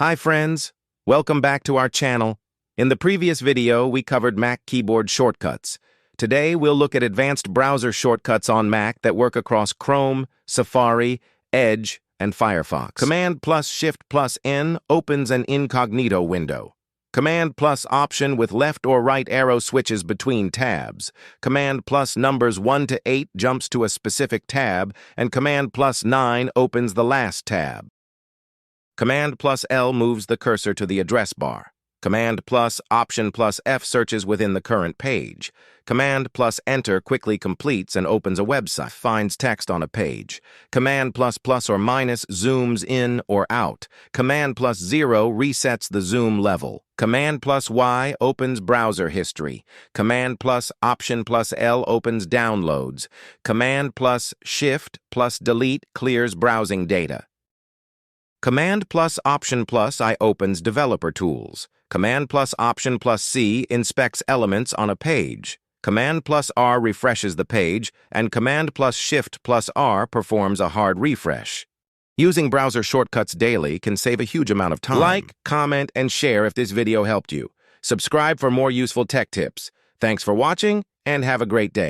Hi friends, welcome back to our channel. In the previous video, we covered Mac keyboard shortcuts. Today, we'll look at advanced browser shortcuts on Mac that work across Chrome, Safari, Edge, and Firefox. Command plus Shift plus N opens an incognito window. Command plus Option with left or right arrow switches between tabs. Command plus numbers 1 to 8 jumps to a specific tab, and Command plus 9 opens the last tab. Command plus L moves the cursor to the address bar. Command plus Option plus F searches within the current page. Command plus Enter quickly completes and opens a website, finds text on a page. Command plus plus or minus zooms in or out. Command plus 0 resets the zoom level. Command plus Y opens browser history. Command plus Option plus L opens downloads. Command plus Shift plus Delete clears browsing data. Command plus Option plus I opens developer tools. Command plus Option plus C inspects elements on a page. Command plus R refreshes the page, and Command plus Shift plus R performs a hard refresh. Using browser shortcuts daily can save a huge amount of time. Like, comment, and share if this video helped you. Subscribe for more useful tech tips. Thanks for watching, and have a great day.